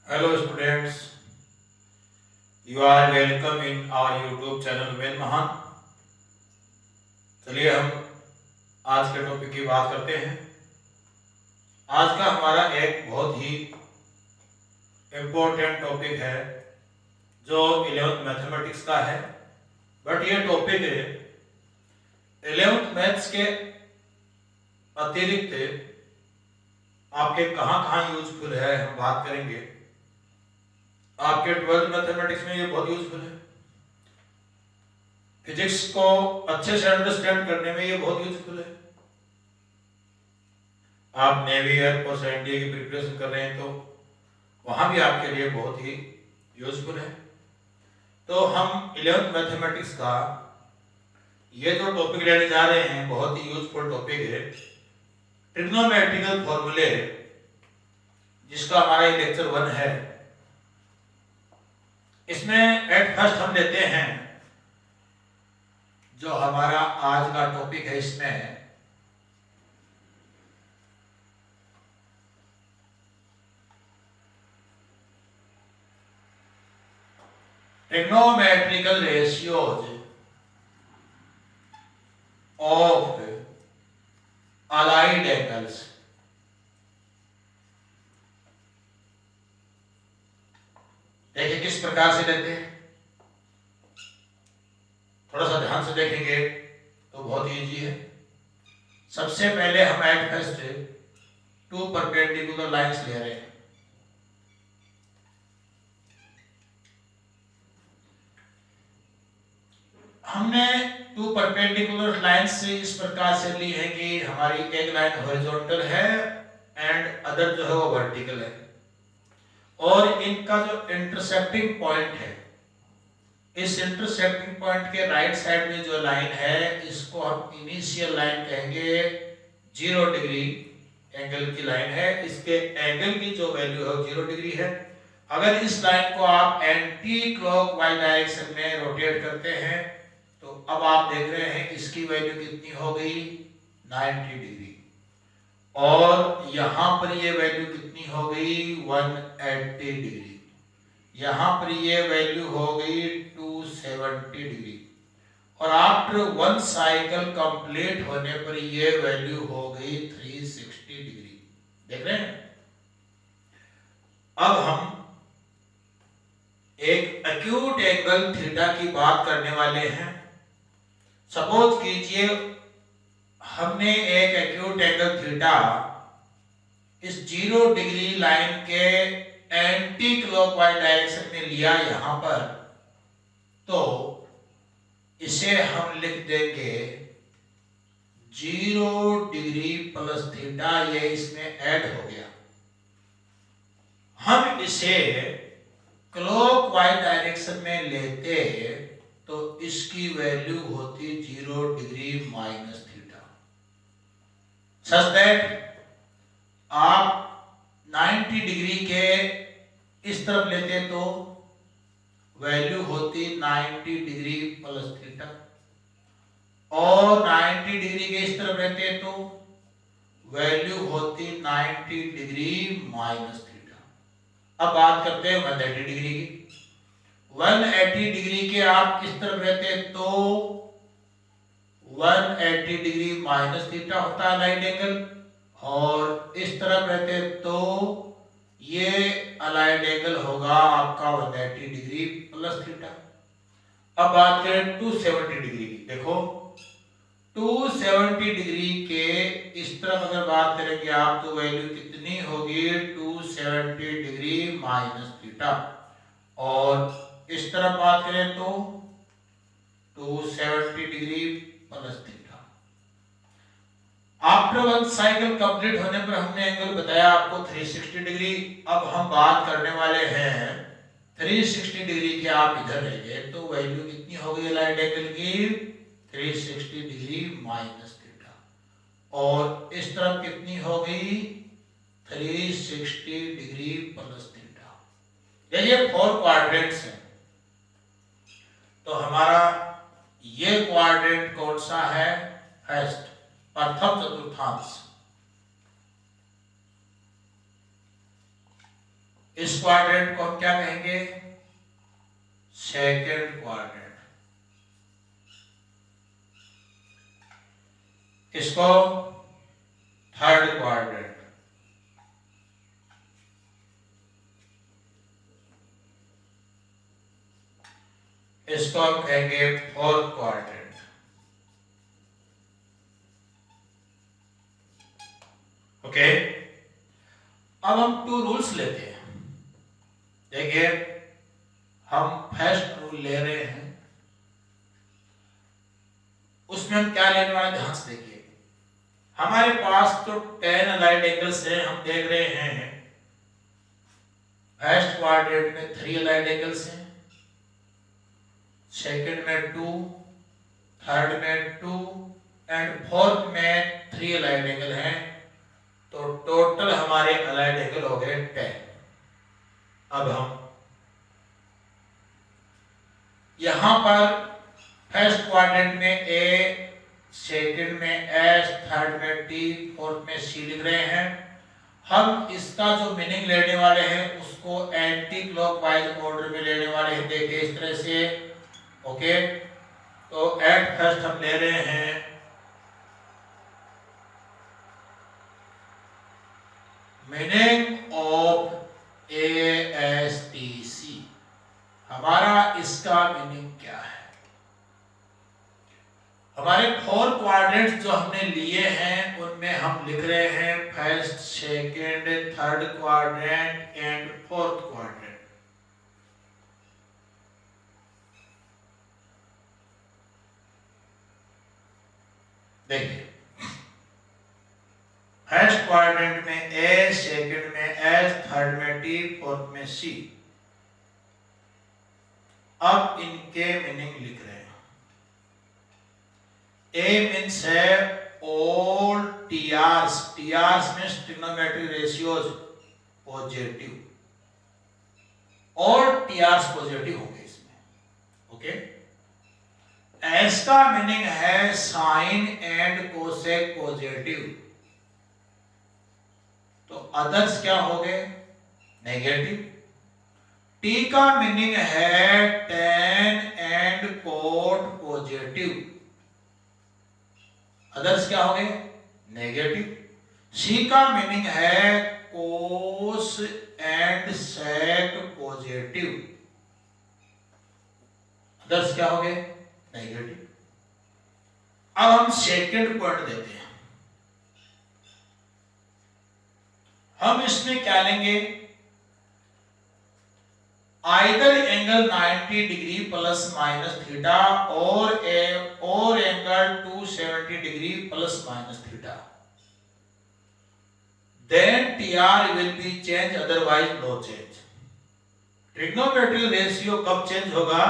Hello students, you are welcome in our YouTube channel वेद महान। चलिए हम आज के टॉपिक की बात करते हैं। आज का हमारा एक बहुत ही इम्पोर्टेंट टॉपिक है जो 11th मैथमेटिक्स का है। बट ये टॉपिक 11th मैथ्स के अतिरिक्त आपके कहाँ यूजफुल है हम बात करेंगे। आपके 12th मैथमेटिक्स में ये बहुत यूजफुल है। फिजिक्स को अच्छे से अंडरस्टैंड करने में ये बहुत यूजफुल है। आप नेवी एयरफोर्स एनडीए की प्रिपरेशन कर रहे हैं तो वहां भी आपके लिए बहुत ही यूजफुल है। तो हम 11th मैथमेटिक्स का ये जो टॉपिक लेने जा रहे हैं बहुत ही यूजफुल टॉपिक है, ट्रिग्नोमेट्रिकल फॉर्मूले, जिसका हमारा ये लेक्चर 1 है। इसमें एट फर्स्ट हम लेते हैं जो हमारा आज का टॉपिक है। इसमें trigonometrical ratios of allied angles. देखिए किस प्रकार से लेते हैं, थोड़ा सा ध्यान से देखेंगे तो बहुत इजी है। सबसे पहले हम एट फर्स्ट 2 परपेंडिकुलर लाइंस ले रहे हैं। हमने 2 परपेंडिकुलर लाइंस इस प्रकार से ली है कि हमारी एक लाइन हॉरिजॉन्टल है एंड अदर जो है वो वर्टिकल है, और इनका जो इंटरसेक्टिंग पॉइंट है, इस इंटरसेक्टिंग पॉइंट के राइट साइड में जो लाइन है इसको हम इनिशियल लाइन कहेंगे। 0 डिग्री एंगल की लाइन है, इसके एंगल की जो वैल्यू है 0 डिग्री है। अगर इस लाइन को आप एंटी क्लॉकवाइज डायरेक्शन में रोटेट करते हैं तो अब आप देख रहे हैं इसकी वैल्यू कितनी हो गई, 90 डिग्री, और यहां पर ये वैल्यू कितनी हो गई, 180 डिग्री। यहां पर ये वैल्यू हो गई 270 डिग्री, और आफ्टर 1 साइकिल कंप्लीट होने पर ये वैल्यू हो गई 360 डिग्री। देख रहे हैं। अब हम एक एक्यूट एंगल थीटा की बात करने वाले हैं। सपोज कीजिए हमने एक एक्यूट एंगल थीटा इस 0 डिग्री लाइन के एंटी क्लॉकवाइज डायरेक्शन में लिया यहां पर, तो इसे हम लिख देंगे 0 डिग्री प्लस थीटा, ये इसमें ऐड हो गया। हम इसे क्लॉकवाइज डायरेक्शन में लेते तो इसकी वैल्यू होती 0 degree minus theta, such that आप 90 डिग्री के इस तरफ लेते तो वैल्यू होती 90 डिग्री प्लस थीटा, और 90 डिग्री के इस तरफ लेते तो वैल्यू होती 90 डिग्री माइनस थीटा। अब बात करते हैं 180 डिग्री की। 180 डिग्री के आप इस तरफ रहते तो 180 डिग्री माइनस थीटा होता है अलाइड एंगल, और इस तरफ रहते तो ये अलाइड एंगल होगा आपका 180 डिग्री प्लस थीटा। अब बात करें 270 डिग्री की। देखो 270 डिग्री के इस तरफ अगर बात करेंगे आप तो वैल्यू कितनी होगी, 270 डिग्री माइनस थीटा, और इस तरफ बात करें तो 270 degree plus theta. After 1 cycle complete होने पर हमने एंगल बताया आपको 360 डिग्री। अब हम बात करने वाले हैं 360 डिग्री के आप इधर लेंगे तो वैल्यू कितनी हो गई अलाइड एंगल की, 360 डिग्री माइनस थीटा, और इस तरफ कितनी हो गई, 360 डिग्री प्लस थीटा। ये 4 क्वाड्रेंट्स हैं। तो हमारा ये क्वाड्रेंट कौन सा है, फर्स्ट, प्रथम चतुर्थांश। इस क्वाड्रेंट को हम क्या कहेंगे? Second quadrant. इसको थर्ड क्वाड्रेंट। इसको हम कहेंगे फोर्थ क्वाड्रेंट। ओके, अब हम 2 रूल्स लेते हैं। देखिए, हम फर्स्ट रूल ले रहे हैं, उसमें हम क्या लेने वाले, ध्यान से देखिए। हमारे पास तो 10 अलाइंड एंगल्स हैं, हम देख रहे हैं फर्स्ट क्वाड्रेंट में 3 अलाइंड एंगल्स हैं, सेकंड में 2, थर्ड में 2 एंड फोर्थ में 3 अलाइंड एंगल हैं। तो टोटल हमारे अलाइंड एंगल हो गए 10। अब हम यहां पर फर्स्ट क्वाड्रेंट में ए, सेकंड में एस, थर्ड में टी, फोर्थ में सी लिख रहे हैं। हम इसका जो मीनिंग लेने वाले हैं उसको एंटी क्लॉकवाइज ऑर्डर में लेने वाले हैं। देखिए इस तरह से। ओके, तो एट फर्स्ट हम ले रहे हैं meaning of A S T C. हमारा इसका मीनिंग क्या है? हमारे 4 क्वाड्रेंट्स जो हमने लिए हैं उनमें हम लिख रहे हैं first, second, third quadrant and fourth quadrant. देखिए, फर्स्ट क्वाड्रेंट में ए, सेकंड में एस, थर्ड में टी, फोर्थ में सी। अब इनके मीनिंग लिख रहे हैं। ए मीन्स है all TRs. TRs means trigonometric ratios positive. All TRs positive होंगे इसमें। ओके, एस का मीनिंग है साइन एंड कोसेक पॉजिटिव। तो अदर्स क्या हो गए? नेगेटिव। टी का मीनिंग है tan and cot positive. Others क्या हो गए? नेगेटिव। सी का मीनिंग है cos and sec positive. Others क्या हो गए? नेगेटिव। अब हम सेकंड पॉइंट देते हैं। हम इसमें क्या लेंगे? Either angle 90 degree plus minus theta और angle 270 degree plus minus theta, then TR will be change, otherwise no change. Trigonometric ratio कब चेंज होगा?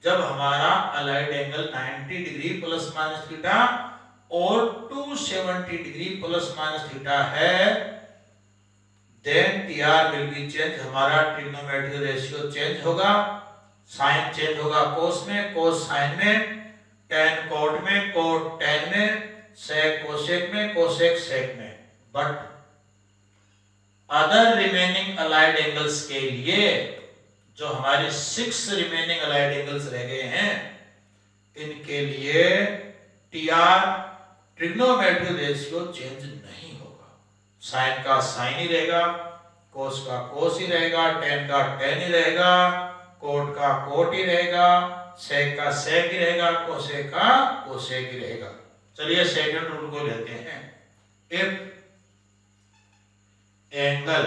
जब हमारा aligned angle 90 degree plus minus theta और 270 डिग्री प्लस माइनस थीटा है, then TR will be change। हमारा trigonometric ratio change होगा, sine change होगा cos में, कोस साइन में, टेन कोट में, कोट टेन में, सेक कोसेक में, कोसेक सेक में। But other remaining aligned angles के लिए जो हमारे 6 रिमेनिंग अलाइंड एंगल्स रह गए हैं, इनके लिए TR ट्रिग्नोमेट्रिक रेशियो चेंज नहीं होगा। साइन का साइन ही रहेगा, कोस का कोस ही रहेगा, टेन का टेन ही रहेगा, कोट का कोट ही रहेगा, सेक का सेक ही रहेगा, कोसेक का कोसेक ही रहेगा। चलिए सेकंड रूल को लेते हैं। If angle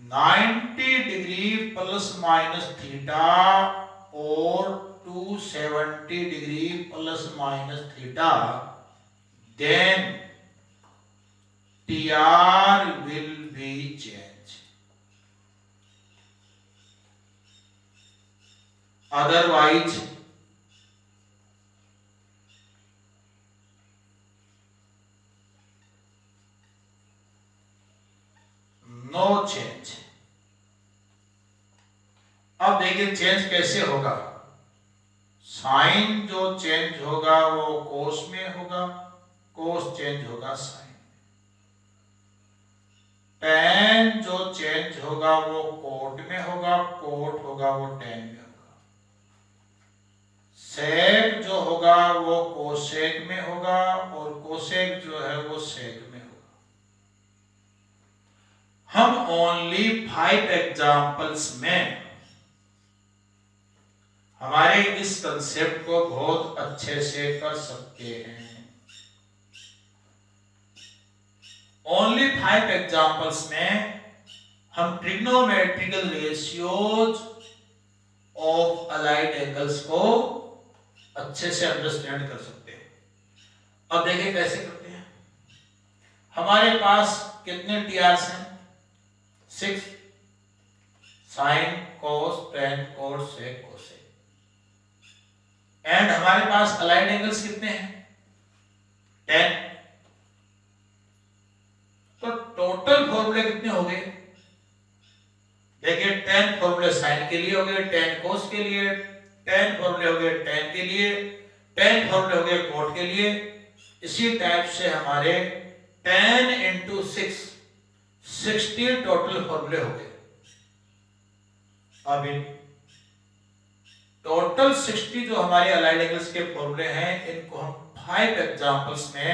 90 degree plus minus theta और 270 degree plus minus theta, then TR will be changed, otherwise no change। अब देखिए चेंज कैसे होगा। साइन जो चेंज होगा वो कोस में होगा, कोस चेंज होगा साइन। tan जो चेंज होगा वो कोट में होगा, कोट होगा वो tan में होगा। sec जो होगा वो कोसेक में होगा और कोसेक जो है वो सेक में होगा। हम ओनली 5 एग्जाम्पल्स में हमारे इस कंसेप्ट को बहुत अच्छे से कर सकते हैं। ओनली 5 एग्जाम्पल्स में हम trigonometrical ratios of allied angles को अच्छे से अंडरस्टैंड कर सकते हैं। अब देखिए कैसे करते हैं। हमारे पास कितने टीआरस हैं? 6, sine, cos, tan, cot, sec, cosec. And हमारे पास अलाइड एंगल्स कितने हैं? 10। तो टोटल फॉर्मूले कितने हो गए? देखिए 10 फॉर्मूले साइन के लिए हो गए, 10 कोस के लिए, 10 फॉर्मूले हो गए टेन के लिए, 10 फॉर्मूले हो गए कोट के लिए। इसी टाइप से हमारे 10 इंटू 6 60 टोटल फॉर्मूले हो गए। अब इन टोटल 60 जो हमारे अलाइड एंगल्स के फॉर्मूले हैं, इनको हम 5 एग्जांपल्स में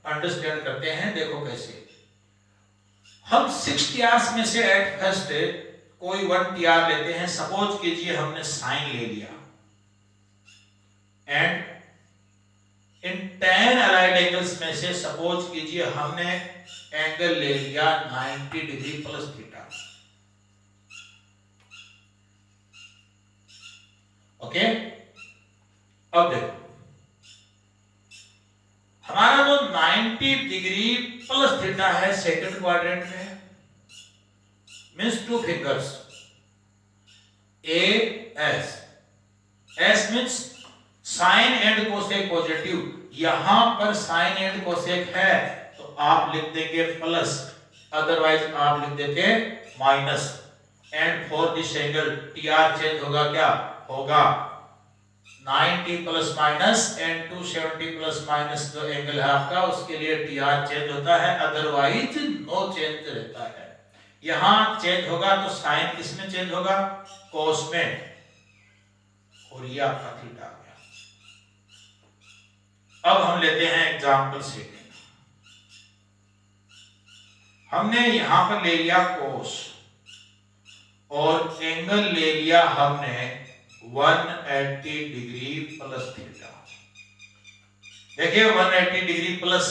अंडरस्टैंड करते हैं। देखो कैसे। हम 6 टीआरस में से एट फर्स्ट कोई 1 टीआर लेते हैं। सपोज कीजिए हमने साइन ले लिया एंड इन 10 अलाइड एंगल्स में से सपोज कीजिए हमने एंगल ले लिया 90 डिग्री प्लस थीटा। ओके, अब देखो हमारा जो 90 डिग्री प्लस थीटा है सेकंड क्वाड्रेंट में, means 2 fingers A S. S means sign and cosec positive. यहां पर साइन एंड कोसेक है तो आप लिख देंगे प्लस, अदरवाइज आप लिख देते minus. And for this angle TR change होगा, क्या होगा? 90 plus minus and 270 plus minus जो एंगल है आपका, उसके लिए टीआर चेंज होता है, अदरवाइज नो चेंज रहता है। यहां चेंज होगा तो साइन किस में चेंज होगा? कोस में, और ये आपका थीटा आ गया। अब हम लेते हैं एग्जांपल सेकंड। हमने यहां पर ले लिया कोस और एंगल ले लिया हमने 180 डिग्री प्लस थीटा। देखिए 180 डिग्री प्लस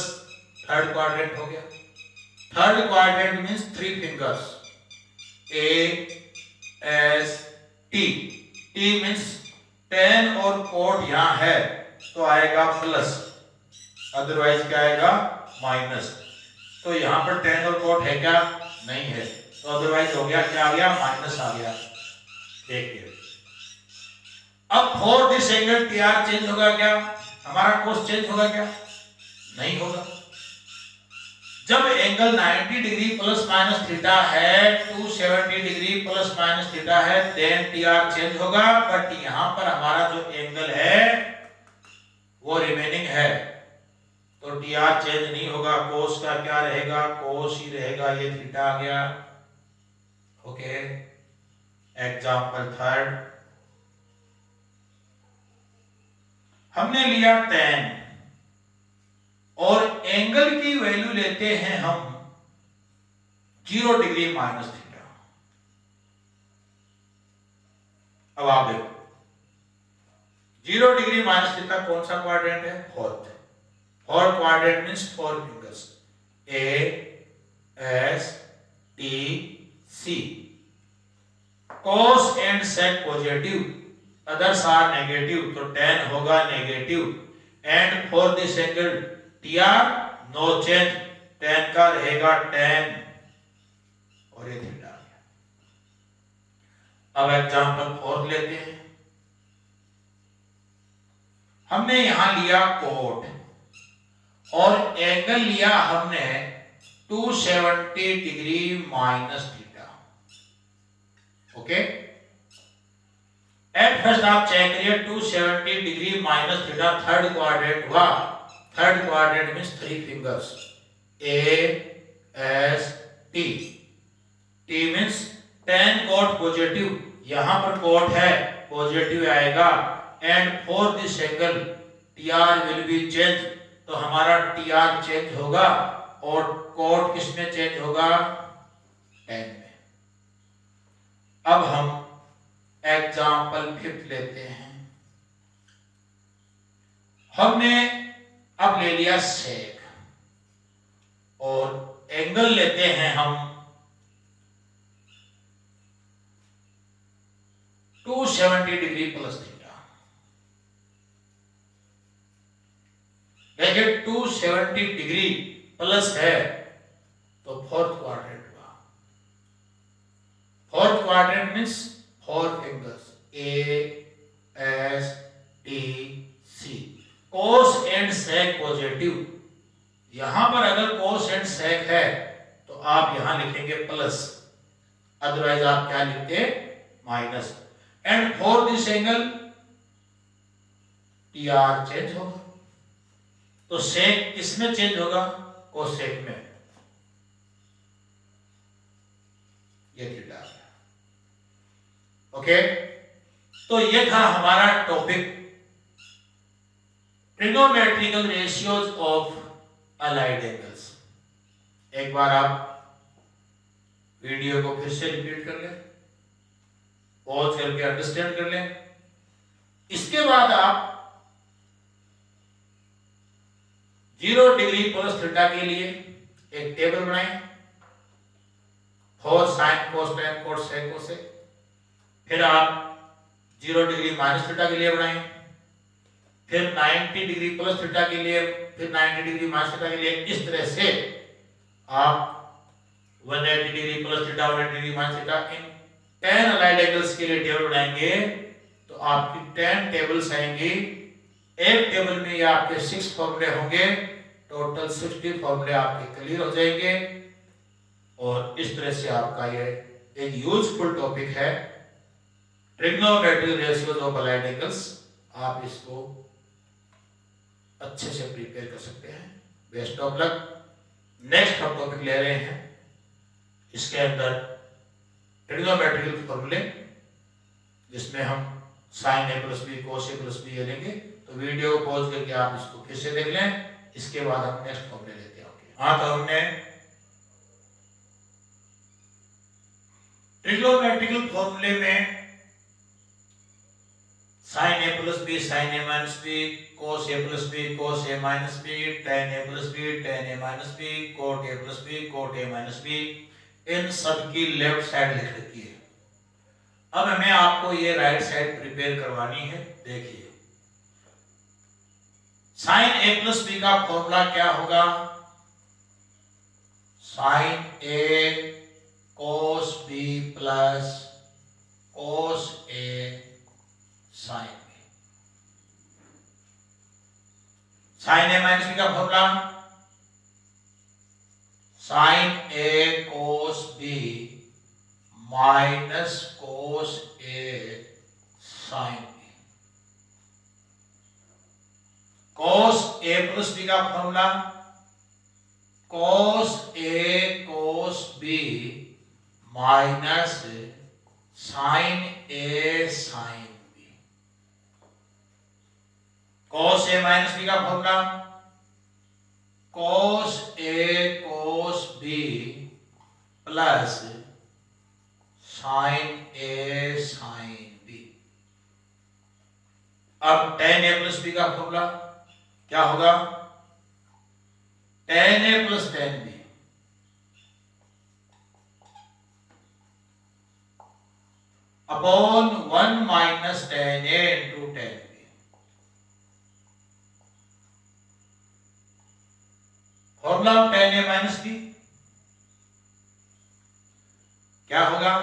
थर्ड क्वाड्रेंट हो गया। Third quadrant means 3 fingers A S T. T means 10 और कोट यहां है तो आएगा प्लस, अदरवाइज क्या आएगा? माइनस। तो यहां पर 10 और कोट है क्या? नहीं है, तो अदरवाइज हो गया, क्या आ गया? माइनस आ गया। देखिए अब for this angle TR change होगा क्या? हमारा कोस चेंज होगा क्या? नहीं होगा। जब angle 90 degree plus minus theta है, 270 डिग्री प्लस माइनस थीटा है, देन टीआर चेंज होगा। बट यहां पर हमारा जो एंगल है वो रिमेनिंग है, तो टीआर चेंज नहीं होगा। कोस का क्या रहेगा? कोस ही रहेगा। ये थीटा आ गया। Okay, example third. हमने लिया 10 और एंगल की वैल्यू लेते हैं हम 0 डिग्री माइनस थीटा। अब आप देखो 0 डिग्री माइनस थीटा कौन सा क्वाड्रेंट है? Fourth. Fourth quadrant means 4 fingers A S T C. Cos and sec positive, others are negative, तो 10 होगा negative. And for this angle TR no change, 10 का रहेगा 10 और ये थीटा आ गया। अब एग्जांपल 4 लेते हैं। हमने यहां लिया कोट और एंगल लिया हमने 270 degree minus theta. Okay, at first आप चेक करिए 270 degree minus theta third quadrant हुआ। Third quadrant means 3 fingers A S T, T means tan cot positive, यहां पर cot है पॉजिटिव आएगा, and for this angle TR will be change, तो हमारा TR change होगा और cot किस में चेंज होगा, tan में। अब हम एग्जाम्पल 5 लेते हैं। हमने अब ले लिया सेक और एंगल लेते हैं हम 270 डिग्री प्लस थीटा। देखिए 270 डिग्री प्लस है तो फोर्थ क्वाड्रेंट हुआ। Fourth quadrant means 4 fingers A S T C. Cos and sec positive, यहां पर अगर कोस एंड सेक है तो आप यहां लिखेंगे प्लस, अदरवाइज आप क्या लिखते minus. And for this angle T R change होगा, तो सेक किसमें चेंज होगा, कोसेक में, ये थीटा है। ओके, तो ये था हमारा topic trigonometrical ratios of allied angles. एक बार आप वीडियो को फिर से रिपीट कर लें, पॉज करके अंडरस्टैंड कर लें। इसके बाद आप 0 डिग्री प्लस थीटा के लिए एक टेबल बनाएं, for sine cos tan cos sec cosec. फिर आप 0 डिग्री माइनस थीटा के लिए बनाएं, फिर 90 डिग्री प्लस थीटा के लिए, फिर 90 डिग्री माइनस थीटा के लिए। इस तरह से आप 180 degree plus theta, 180 degree minus theta, in 10 allied angles के लिए टेबल बनाएंगे तो आपकी 10 टेबल्स आएंगी। एक टेबल में ये आपके 6 फॉर्मूले होंगे, टोटल 60 फॉर्मूले आपके क्लियर हो जाएंगे। और इस तरह से आपका ये एक यूजफुल टॉपिक है trigonometric ratios of allied angles. आप इसको अच्छे से प्रिपेयर कर सकते हैं। Best of luck. नेक्स्ट हम टॉपिक ले रहे हैं, इसके अंदर ट्रिग्नोमेट्रिकल फॉर्मूले, जिसमें हम sign A plus B cos A plus B लेंगे। तो वीडियो को पॉज करके आप इसको फिर से देख लें, इसके बाद हम नेक्स्ट फॉर्मूले लेते हैं। हाँ, तो हमने ट्रिग्नोमेट्रिकल फॉर्मूले में sine A plus B sine A minus B, cos A plus B cos A minus B, tan A plus B tan A minus B, cot A plus B cot A minus B, इन सब की left side लिख रखी है। अब हमें आपको ये राइट साइड प्रिपेयर करवानी है। देखिए साइन ए प्लस बी का फॉर्मूला क्या होगा, sign A cos B plus cos A sine B. Sine A minus B का formula sine A cos B minus cos A sine B. Cos A plus B का formula cos A cos B minus sign A sine B. Cos A minus B का formula कोस ए cos B plus sign ए sine B. अब ten A plus B का formula क्या होगा, tan A plus tan B upon 1 minus tan A into tan B. Formula tan A minus B क्या होगा,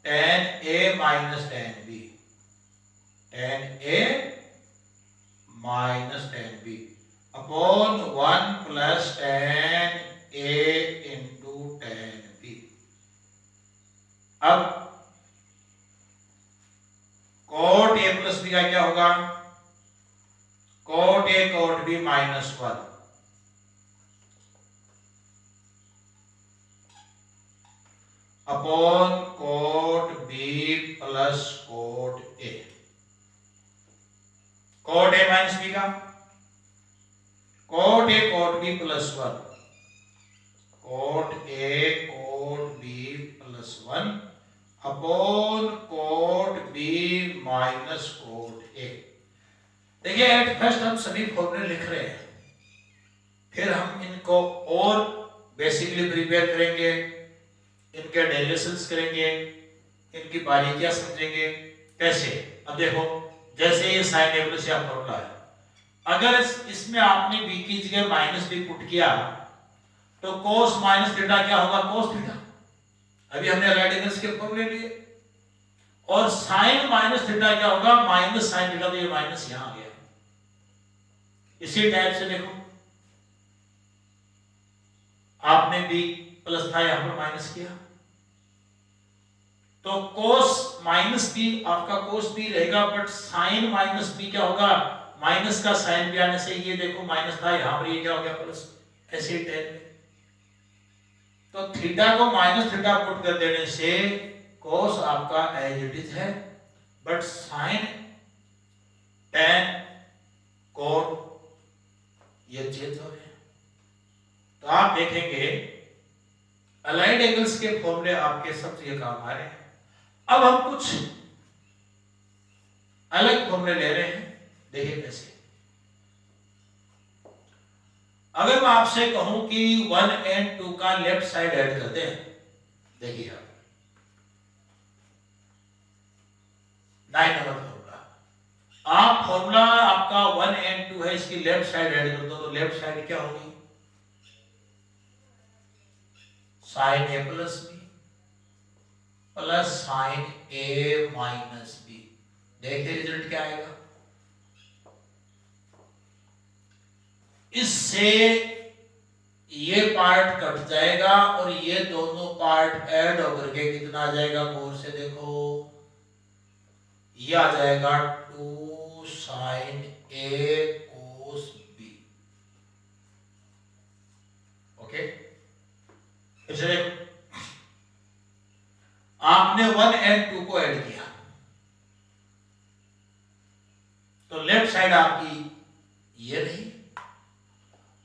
tan A minus tan B, tan A minus tan B upon 1 plus tan A into tan B. अब cot A plus B का क्या होगा, cot A cot B minus 1 upon cot B plus cot A. Cot A minus B का cot A cot B plus 1, cot A cot B plus 1 upon cot B minus cot A. देखिए at first हम सभी फॉर्मूले लिख रहे हैं, फिर हम इनको और बेसिकली प्रिपेयर करेंगे, इनके डेरिवेशंस करेंगे, इनकी बारीकियां समझेंगे कैसे। अब देखो जैसे ये साइन ए प्लस या फॉर्मूला है, अगर इसमें आपने बी की जगह माइनस बी पुट किया तो कोस माइनस थीटा क्या होगा, कोस थीटा। अभी हमने राइट एंगल्स के फॉर्मूले लिए। और साइन माइनस थीटा क्या होगा, माइनस साइन थीटा, तो ये माइनस यहां आ गया। इसी टाइप से देखो आपने बी प्लस था यहां पर माइनस किया, तो कोस माइनस बी आपका कोस बी रहेगा, बट साइन माइनस बी क्या होगा, माइनस का साइन भी आने से ये देखो माइनस था यहां पर, ये क्या हो गया प्लस। ऐसे ही टेन में तो थीटा को माइनस थीटा पुट कर देने से कोस आपका एज इट इज है, बट साइन टेन कोट ये चेंज हो रहे हैं। तो आप देखेंगे अलाइंड एंगल्स के फॉर्मूले आपके सब जगह काम आ रहे हैं। अब हम कुछ अलग फॉर्मूले ले रहे हैं, देखिए कैसे। अगर मैं आपसे कहूं कि 1 और 2 का लेफ्ट साइड ऐड करते हैं, देखिए आप 9 नंबर फॉर्मूला, आप फॉर्मूला आपका 1 और 2 है, इसकी लेफ्ट साइड ऐड कर दो तो लेफ्ट साइड क्या होगी, sign A plus B plus sign A minus B. देखिए रिजल्ट क्या आएगा। इससे ये पार्ट कट जाएगा और ये दोनों पार्ट ऐड होकर के कितना आ जाएगा, गौर से देखो, ये आ जाएगा 2 sine A cos B. Okay, इसे देखो आपने 1 और 2 को ऐड किया तो लेफ्ट साइड आपकी ये रही,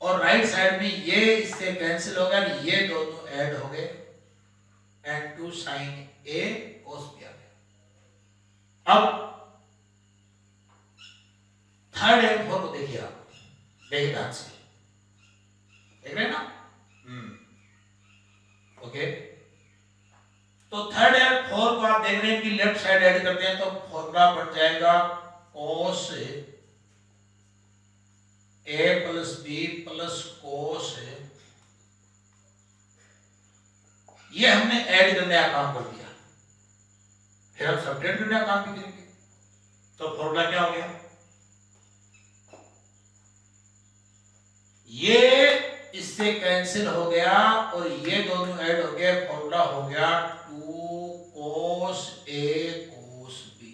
और राइट साइड में ये इससे कैंसिल होगा, ये दोनों ऐड हो गए and 2 sine A cos B आ गया। अब थर्ड एंड फोर्थ को देखिए आप, देखिए ध्यान से, देख रहे हैं ना। ओके, तो थर्ड और फोर्थ को आप देख रहे हैं कि लेफ्ट साइड ऐड करते हैं तो फॉर्मूला बन जाएगा कोस A plus B plus cos, ये हमने ऐड करने का काम कर दिया, फिर हम सब्ट्रैक्ट करने का काम भी करेंगे। तो फॉर्मूला क्या हो गया, ये इससे कैंसिल हो गया और ये दोनों ऐड हो गए, फॉर्मूला हो गया 2 कोस ए कोस बी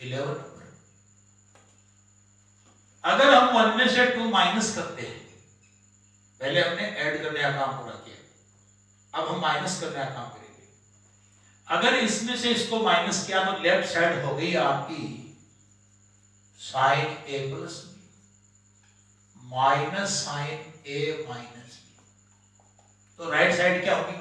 11। अगर हम 1 में से 2 माइनस करते हैं, पहले हमने ऐड करने का काम पूरा किया, अब हम माइनस करने का काम करेंगे। अगर इसमें से इसको माइनस किया तो लेफ्ट साइड हो गई आपकी sign A plus B minus sign A minus B. तो राइट साइड क्या होगी,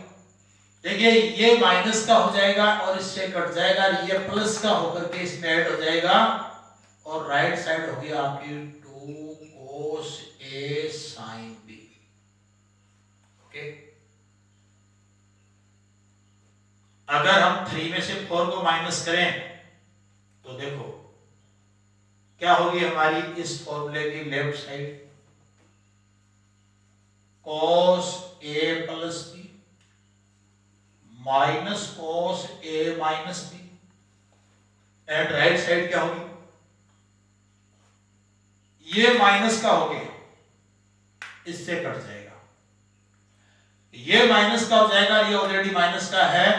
देखिए ये माइनस का हो जाएगा और इससे कट जाएगा, ये प्लस का होकर के इसमें ऐड हो जाएगा और राइट साइड होगी आपकी 2 कोस ए साइन बी। ओके, अगर हम 3 में से 4 को माइनस करें तो देखो क्या होगी हमारी इस फॉर्मूले की left side, cos A plus B minus cos A minus B, and right side क्या होगी, ये माइनस का हो गया, इससे कट जाएगा, ये माइनस का हो जाएगा, ये ऑलरेडी माइनस का है,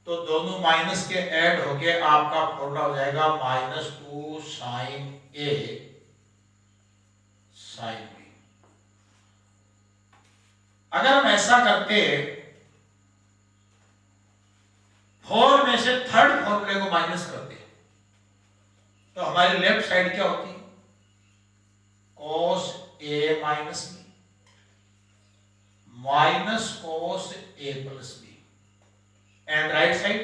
तो दोनों माइनस के ऐड होके आपका फॉर्मूला हो जाएगा -2 साइन ए साइन बी। अगर हम ऐसा करते 4 में से थर्ड फॉर्मूले को माइनस कर दे तो हमारी लेफ्ट साइड क्या होती है? cos a minus b minus cos a plus b and right side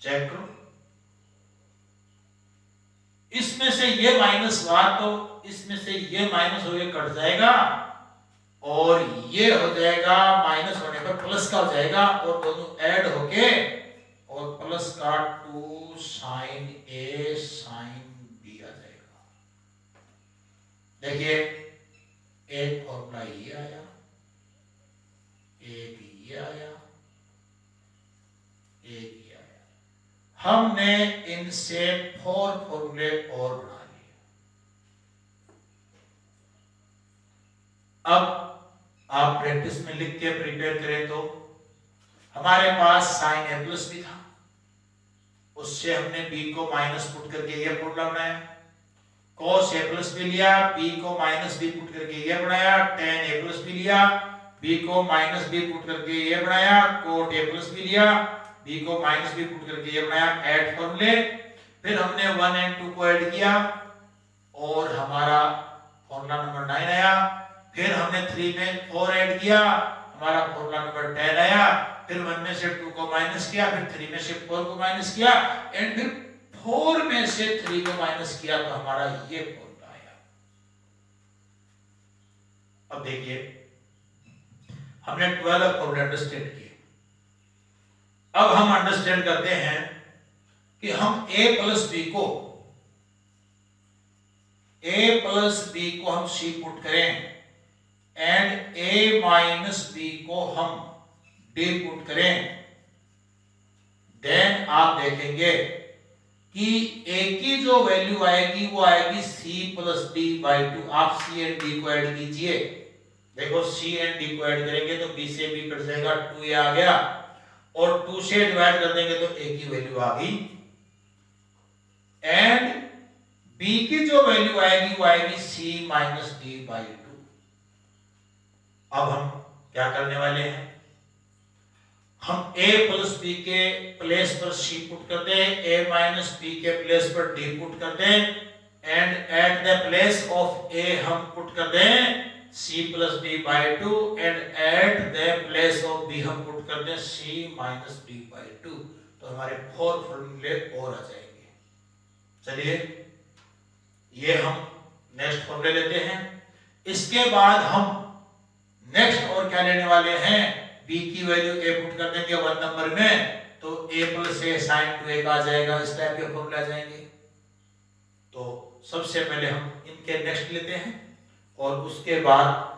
check करो, इसमें से ये माइनस हुआ तो इसमें से ये माइनस होकर कट जाएगा और ये हो जाएगा, माइनस होने पर प्लस का हो जाएगा और दोनों ऐड होके और प्लस का 2 sin a sin b आ जाएगा। देखिए एक फॉर्मूला ये आया, एक ये आया, एक ये आया। हमने इनसे 4 फॉर्मूले और बना लिए। अब आप प्रैक्टिस में लिख के प्रिपेयर करें तो हमारे पास sin a प्लस भी था, उससे हमने b को माइनस पुट करके ये फॉर्मूला बनाया, cos a प्लस भी लिया, b को माइनस b पुट करके ये बनाया, tan a प्लस भी लिया, b को माइनस b पुट करके ये बनाया, cot a प्लस भी लिया, b को माइनस b पुट करके ये बनाया, ऐड फॉर्मूले। फिर हमने 1 और 2 को ऐड किया और हमारा फॉर्मूला नंबर 9 आया। फिर हमने 3 में 4 ऐड किया, हमारा फॉर्मूला नंबर 10 आया। फिर 1 में से 2 को माइनस किया, फिर 3 में से 4 को माइनस किया एंड फिर 4 में से 3 को माइनस किया तो हमारा ये फॉर्मूला आया। अब देखिए हमने 12 फॉर्मूले अंडरस्टैंड किए। अब हम अंडरस्टैंड करते हैं कि हम a प्लस b को हम c पुट करें एंड a माइनस b को हम d पुट करें, देन आप देखेंगे कि a की जो वैल्यू आएगी वो आएगी c प्लस d बाई 2। आप c एंड d को ऐड कीजिए, देखो c एंड d को ऐड करेंगे तो b से b कट जाएगा, 2a आ गया और 2 से डिवाइड कर देंगे तो a की वैल्यू आ गई एंड b की जो वैल्यू आएगी वो आएगी c माइनस d बाई 2। अब हम क्या करने वाले हैं, हम a प्लस b के प्लेस पर c पुट कर दें, a माइनस b के प्लेस पर d पुट कर दें and at the place of a हम पुट कर दें c plus d by 2 and at the place of b हम पुट कर दें c माइनस d बाई 2। तो हमारे 4 फॉर्मूले और आ जाएंगे। चलिए ये हम नेक्स्ट फॉर्मूले लेते हैं। इसके बाद हम नेक्स्ट और क्या लेने वाले हैं, b की वैल्यू a पुट कर देंगे 1 नंबर में तो a plus a sin 2a आ जाएगा, इस टाइप के फॉर्मूले आ जाएंगे। तो सबसे पहले हम इनके नेक्स्ट लेते हैं और उसके बाद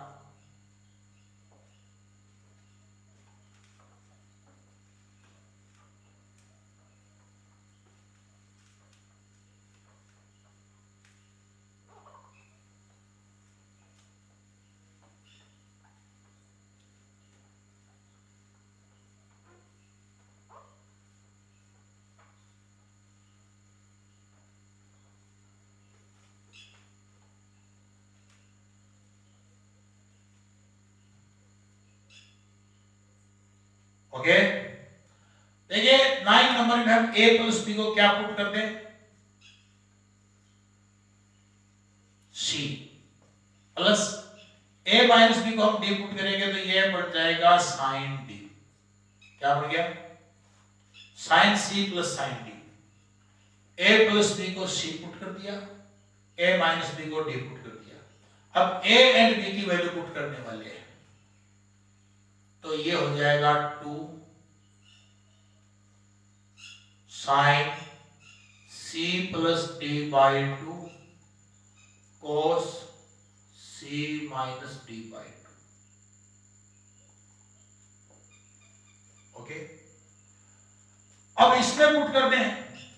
ओके देखिए 9 नंबर में हम a प्लस b को क्या पुट करते हैं, c plus a minus b को हम d पुट करेंगे तो ये बन जाएगा sin d। क्या बन गया, sin c plus sin d। a plus b को c पुट कर दिया, a माइनस b को d पुट कर दिया। अब a एंड b की वैल्यू पुट करने वाले हैं तो ये हो जाएगा 2 sin c plus d by 2 cos c minus d by 2। Okay अब इसमें पुट कर दें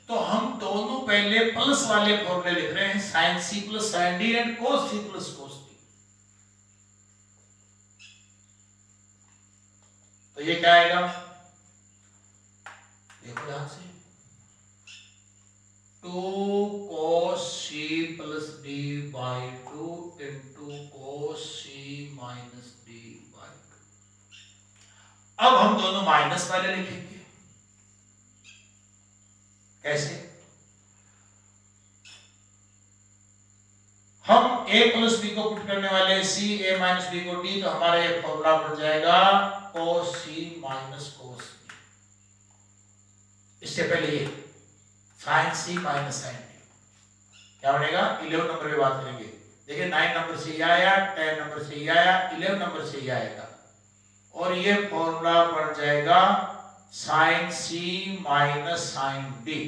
तो हम दोनों पहले प्लस वाले फॉर्मूले लिख रहे हैं, sin c plus sin d and cos c plus cos d। तो ये क्या आएगा, देखो ध्यान से 2 cos c plus d by 2 into cos c minus d by 2। अब हम दोनों माइनस वाले लिखेंगे कैसे? हम a प्लस b को पुट करने वाले c a माइनस b को d, तो हमारा ये फॉर्मूला बन जाएगा cos c minus cos b। इससे पहले ये sin c minus sin d क्या बनेगा? 11 नंबर पे बात करेंगे। देखिए 9 नंबर से ये आया, 10 नंबर से ये आया, 11 नंबर से ये आएगा और ये फॉर्मूला बन जाएगा sin c minus sin d।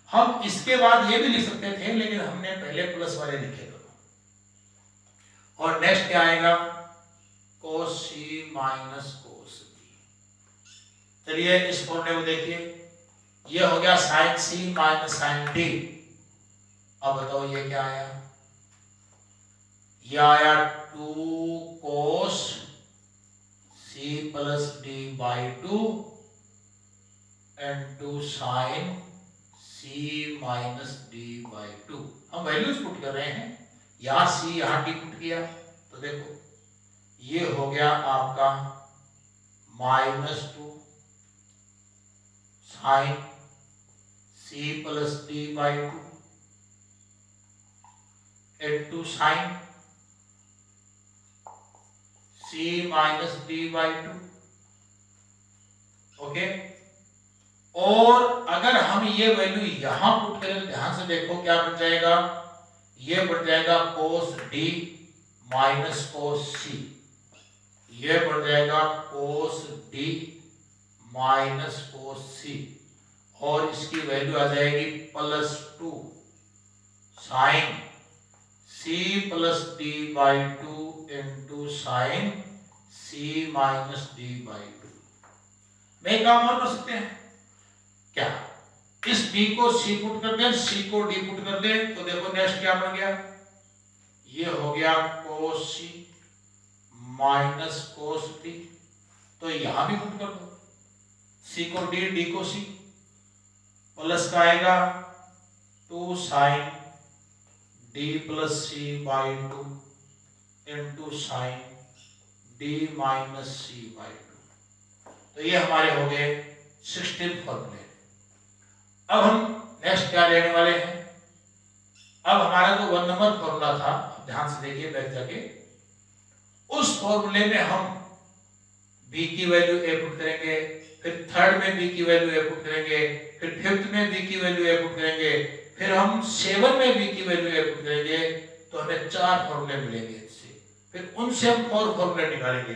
हम इसके बाद ये भी लिख सकते थे, लेकिन हमने पहले प्लस वाले लिखे थे। और नेक्स्ट क्या आएगा? cos c minus cos b। चलिए इस फॉर्मूले को देखिए, ये हो गया sin c minus sin d। अब बताओ ये क्या आया? ये आया 2 cos c plus d by 2 and 2 sin c minus d by 2। हम वैल्यूज पुट कर रहे हैं, यहां c यहां d पुट किया, तो देखो ये हो गया आपका -2 sin c plus d by 2 into sin c minus d by 2। Okay, और अगर हम ये वैल्यू यहां पुट करें, ध्यान से देखो क्या बन जाएगा? ये बन जाएगा cos d minus cos c। ये बन जाएगा cos d minus cos c, और इसकी वैल्यू आ जाएगी +2 sin c plus d by 2 into sin c minus d by 2। मैं काम और कर सकते हैं क्या? इस b को c पुट कर दें, c को d पुट कर दें, तो देखो नेक्स्ट क्या बन गया? ये हो गया cos c minus cos d। तो यहां भी पुट कर दो, c को d, d को c, प्लस का आएगा 2 sin d plus c by 2 into sin d minus c by 2। तो ये हमारे हो गए 16 फॉर्मूले। अब हम नेक्स्ट क्या लेने वाले हैं? अब हमारा जो 1 नंबर फॉर्मूला था, ध्यान से देखिए बैक जाके, उस फॉर्मूले में हम b की वैल्यू a पुट करेंगे, फिर थर्ड में b की वैल्यू a पुट करेंगे, फिर फिफ्थ में b की वैल्यू a पुट करेंगे, फिर हम 7 में b की वैल्यू a पुट करेंगे, तो हमें 4 फॉर्मूले मिलेंगे इससे। फिर उनसे हम 4 फॉर्मूले निकालेंगे।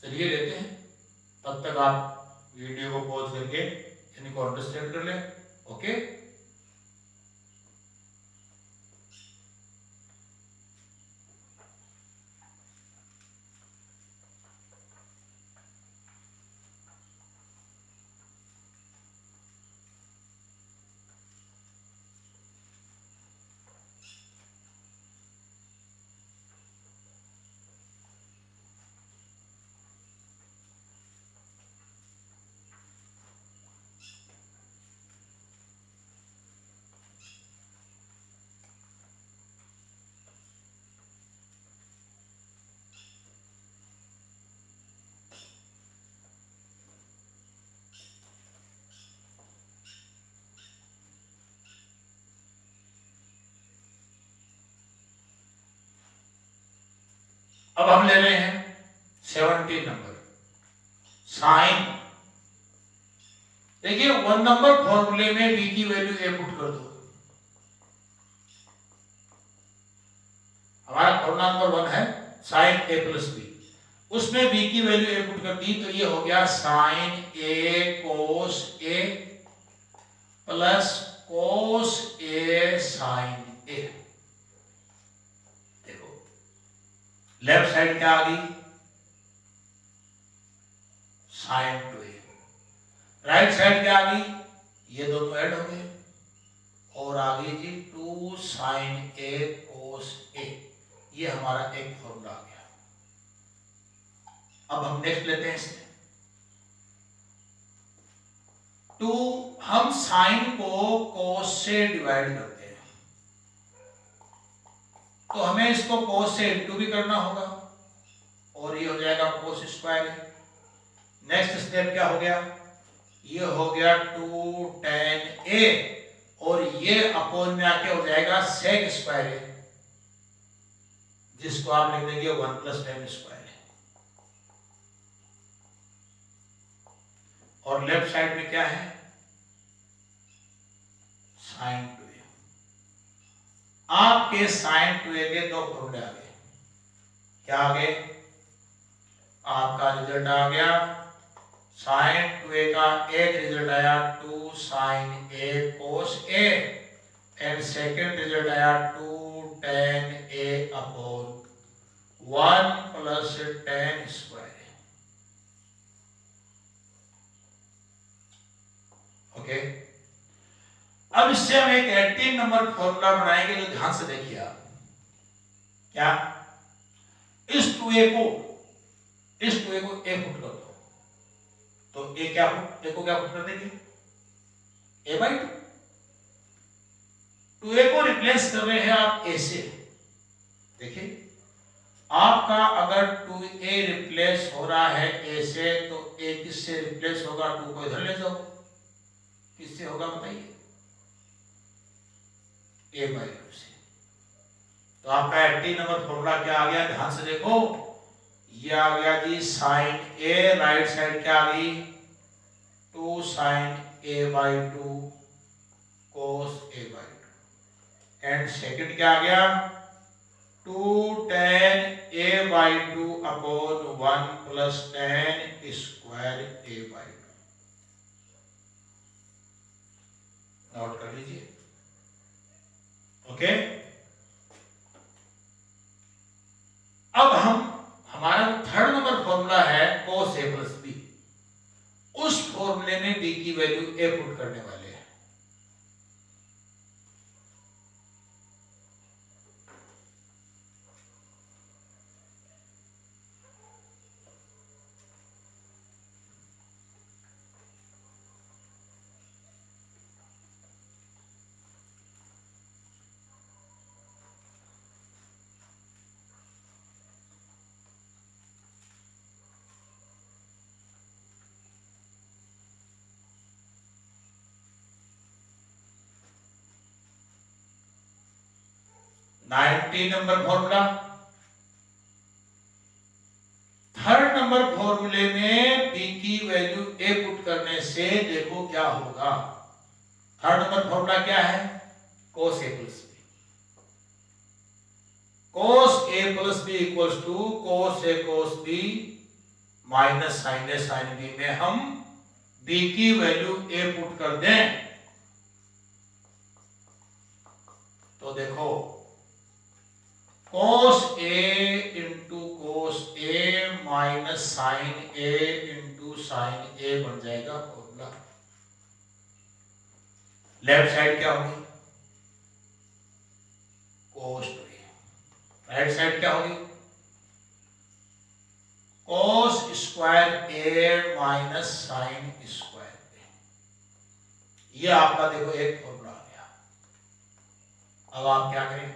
चलिए लेते हैं, तब तक आप वीडियो को पॉज करके इनको अंडरस्टैंड कर लें। ओके, अब हम ले रहे हैं 17 नंबर साइन। देखिए 1 नंबर फॉर्मूले में b की वैल्यू a पुट कर दो। हमारा फॉर्मूला नंबर 1 है साइन a प्लस b, उसमें b की वैल्यू a पुट कर दी, तो ये हो गया sine a cos a plus cos a sine a। Left side क्या आ गई? Sign 2a। राइट साइड क्या आ गई? ये दोनों ऐड हो गए और आ गई जी 2 साइन a कोस a। ये हमारा एक फॉर्मूला आ गया। अब हम नेक्स्ट लेते हैं इसमें 2, हम साइन को कोस से डिवाइड करते हैं, तो हमें इसको cos से इंटू भी करना होगा और ये हो जाएगा cos स्क्वायर। नेक्स्ट स्टेप क्या हो गया? ये हो गया 2 tan a और ये अपोन में आके हो जाएगा सेक स्क्वायर है, जिसको आप लिख देंगे 1 + tan स्क्वायर है। और लेफ्ट साइड में क्या है, sin 2a। आपके sin 2a के दो फॉर्मूले आ गए। क्या आ गए, आपका रिजल्ट आ गया sin 2a का एक रिजल्ट आया 2 sin a cos a and second result आया 2 tan a upon 1 + tan square. Okay, अब इससे हम एक 18 नंबर फॉर्मूला बनाएंगे, जो ध्यान से देखिए आप। क्या, इस 2a को a पुट कर दो, तो a को क्या पुट कर देंगे, a/2। 2a को रिप्लेस कर रहे हैं आप a से। देखिए, आपका अगर 2a रिप्लेस हो रहा है a से, तो a किससे रिप्लेस होगा, 2 को इधर ले जाओ, किससे होगा बताइए, a/2 से। तो आपका 18 नंबर फॉर्मूला क्या आ गया, ध्यान से देखो, ये आ गया जी sin a, राइट साइड क्या आ गई 2 sin a/2 cos a/2 and second क्या आ गया 2 tan a/2 upon 1 + tan square a/2। Note कर लीजिए। ओके, अब हमारा थर्ड नंबर फॉर्मूला है cos a + b। उस फॉर्मूले में b की वैल्यू a पुट करने वाले हैं। नंबर फॉर्मूला, थर्ड नंबर फॉर्मूले में b की वैल्यू a पुट करने से देखो क्या होगा। थर्ड नंबर फॉर्मूला क्या है, cos a + b। cos a + b = cos a cos b minus sin a sin b में हम b की वैल्यू a पुट कर दें, तो देखो cos a × cos a minus sin a × sin a बन जाएगा फॉर्मूला। लेफ्ट साइड क्या होगी, cos 2a, राइट साइड क्या होगी, cos square a minus sin square a। ये आपका देखो एक फॉर्मूला आ गया। अब आप क्या करें,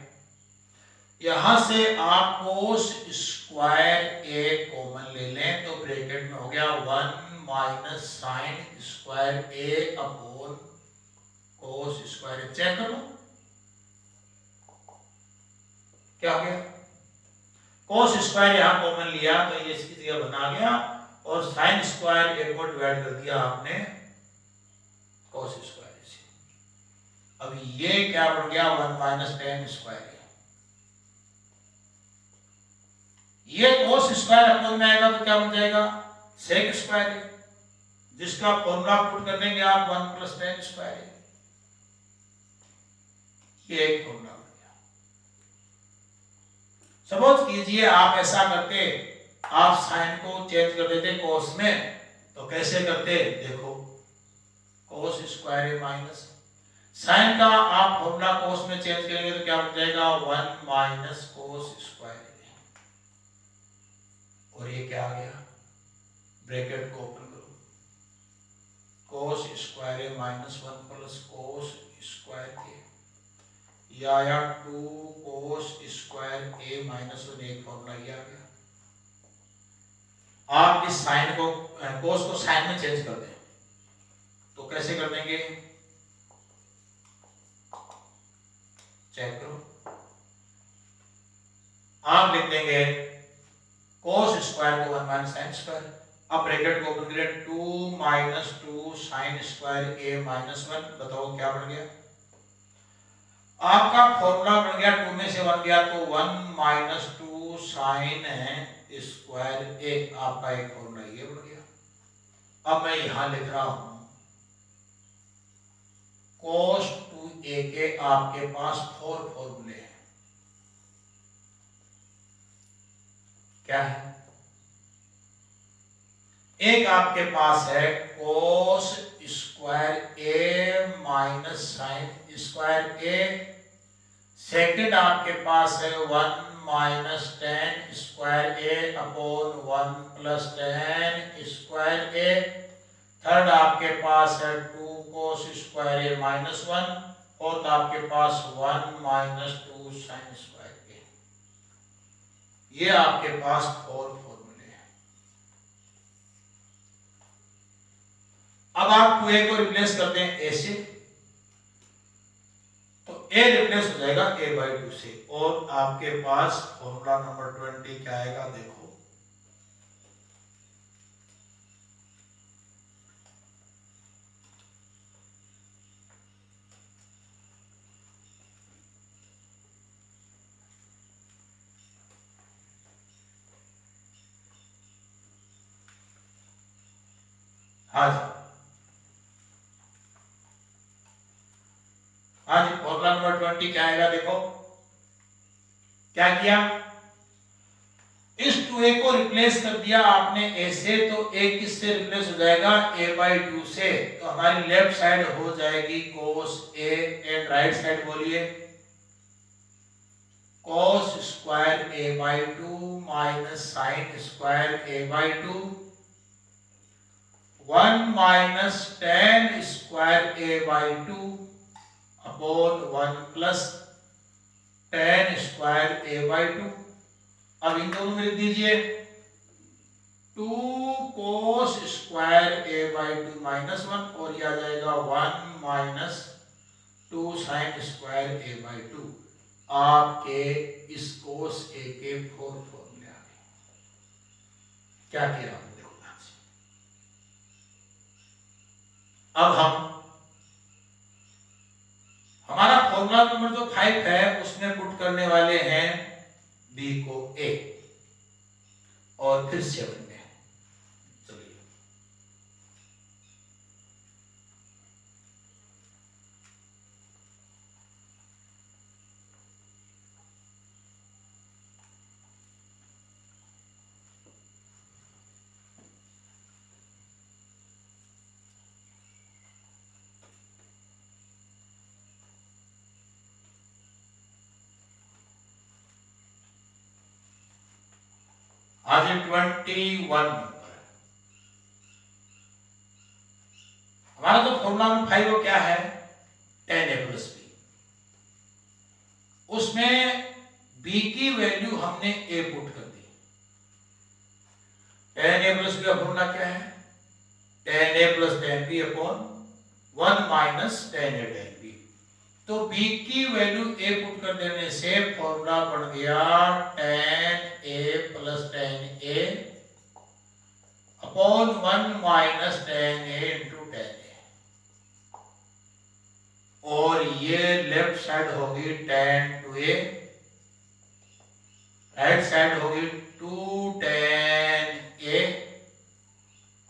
यहां से आप cos स्क्वायर a कॉमन ले लें, तो ब्रैकेट में हो गया 1 - sin square a upon cos square a। Check करो क्या हो गया, cos स्क्वायर यहां कॉमन लिया तो ये इसकी जगह बना गया, और sin स्क्वायर a को डिवाइड कर दिया आपने cos स्क्वायर से। अब ये क्या बन गया 1 - tan स्क्वायर। ये cos स्क्वायर अपॉन में आएगा तो क्या बन जाएगा sec स्क्वायर, जिसका फॉर्मूला पुट कर देंगे आप 1 + tan स्क्वायर। ये एक फॉर्मूला बन गया। सपोज कीजिए आप ऐसा करते, आप साइन को चेंज कर देते cos में, तो कैसे करते देखो, cos square a minus sine का आप फॉर्मूला cos में चेंज करेंगे तो क्या बन जाएगा 1 - cos स्क्वायर। और ये क्या आ गया, ब्रैकेट को ओपन करो, cos square a - 1 + cos square a, ये आया 2 cos स्क्वायर a - 1, एक फॉर्मूला ये आ गया। आप इस साइन को cos को साइन में चेंज कर दें, तो कैसे कर देंगे, चेक करो, आप लिख देंगे cos स्क्वायर को 1 माइनस साइन स्क्वायर, अब ब्रैकेट को ओपन करें 2 minus 2 sine square a minus 1, बताओ क्या बन गया? आपका फॉर्मूला बन गया 2 में से 1 गया तो 1 माइनस 2 साइन स्क्वायर a, आपका एक फॉर्मूला ये बन गया। अब मैं यहां लिख रहा हूं cos 2a के आपके पास 4 फॉर्मूले हैं, क्या है? एक आपके पास है cos square a minus sine square a, second आपके पास है 1 minus ten square a upon 1 plus ten square a, third आपके पास है 2 cos square a minus 1, fourth आपके पास 1 माइनस 2 साइन स्क्वायर a। ये आपके पास 4 फॉर्मूले हैं। अब आप 2a को रिप्लेस करते हैं a से, तो a रिप्लेस हो जाएगा a बाई 2 से, और आपके पास फॉर्मूला नंबर 20 क्या आएगा? देखो, हाँ जी, हाँ जी, फॉर्मूला नंबर 20 क्या आएगा? देखो क्या किया, इस 2a को रिप्लेस कर दिया आपने a से, तो a किससे रिप्लेस हो जाएगा? a बाई 2 से, तो हमारी लेफ्ट साइड हो जाएगी cos a, and right side बोलिए cos square a by 2 minus sine square a by 2, 1 minus ten square a by 2 upon 1 plus ten square a by 2। अब इन दोनों में लिख दीजिए 2 cos square a by 2 minus 1, और ये आ जाएगा 1 minus 2 sine square a by 2। आपके इस cos a के 4 फॉर्मूले आ गए। क्या किया आपने? देखो ध्यान से, अब हमारा फॉर्मूला नंबर जो 5 है उसमें पुट करने वाले हैं b को a, और फिर 7 में है। चलिए, आज 21 नंबर हमारा जो फॉर्मूला नंबर 5 वो क्या है? tan a प्लस b, उसमें b की वैल्यू हमने a पुट कर दी। tan a प्लस b का फॉर्मूला क्या है? tan a plus tan b upon 1 minus tan a tan b, तो b की वैल्यू a पुट कर देने से फॉर्मूला बन गया tan a plus tan a upon 1 minus tan a into tan a, और ये लेफ्ट साइड होगी tan 2a, राइट साइड होगी 2 tan a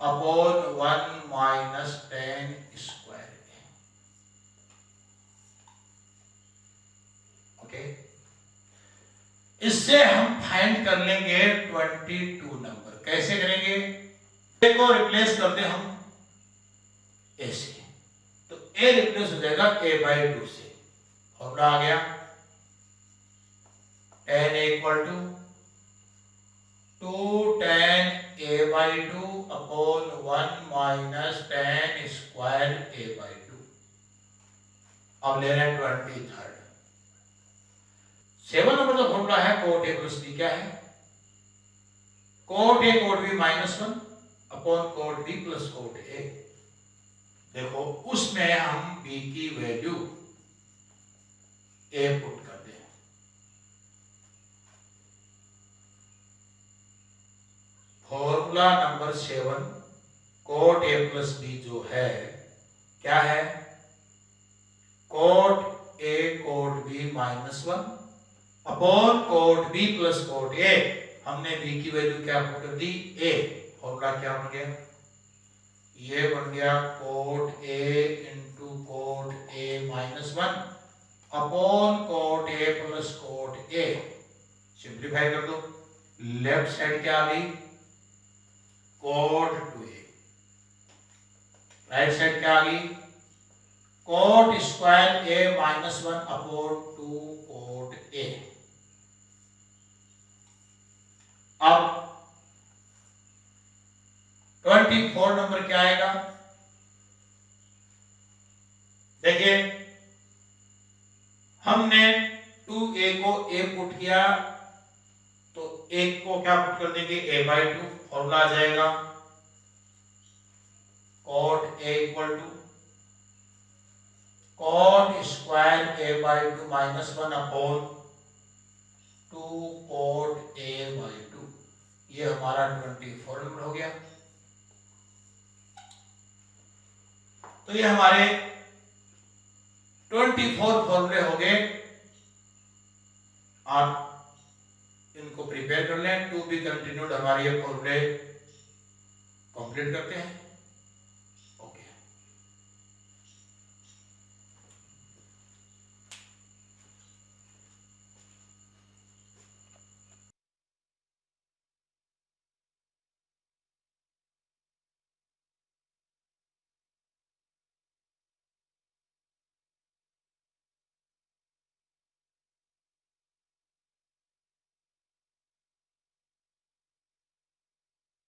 upon 1 minus tan square a। Okay, इससे हम फाइंड कर लेंगे 22 नंबर। कैसे करेंगे? a को रिप्लेस करते हम a से, तो a रिप्लेस हो जाएगा a बाई 2 से, फॉर्मूला आ गया tan a equal to 2 tan a by 2 upon 1 minus tan square a by 2। अब ले रहे हैं 23rd। 7 नंबर जो फॉर्मूला है cot a प्लस b, क्या है? cot a cot b minus 1 upon cot b plus cot a। देखो उसमें हम b की वैल्यू ए पुट करते हैं। Formula number 7 cot A plus B जो है क्या है, cot A cot B -1 upon cot B plus cot A. हमने बी की वैल्यू क्या पुट कर दी, ए। फॉर्मूला क्या बन गया, ये बन गया cot A into cot A -1 upon coat A plus cot A. Simplify कर दो, लेफ्ट साइड क्या आ गई, कोट 2a, राइट साइड क्या आ गई, coat square A -1 upon 2 cot A. अब 24 नंबर क्या आएगा, देखिए हमने 2a को a पुट किया तो एक को क्या पुट कर देंगे, a/2। फॉर्मूला आ जाएगा cot a equal to cot square a/2 -1 upon 2 cot a/2। ये हमारा 24 नंबर हो गया। तो ये हमारे 24 फॉर्मूले हो गए। आप इनको प्रिपेयर कर लें, टू बी कंटिन्यूड हमारे ये फॉर्मूले कंप्लीट करते हैं।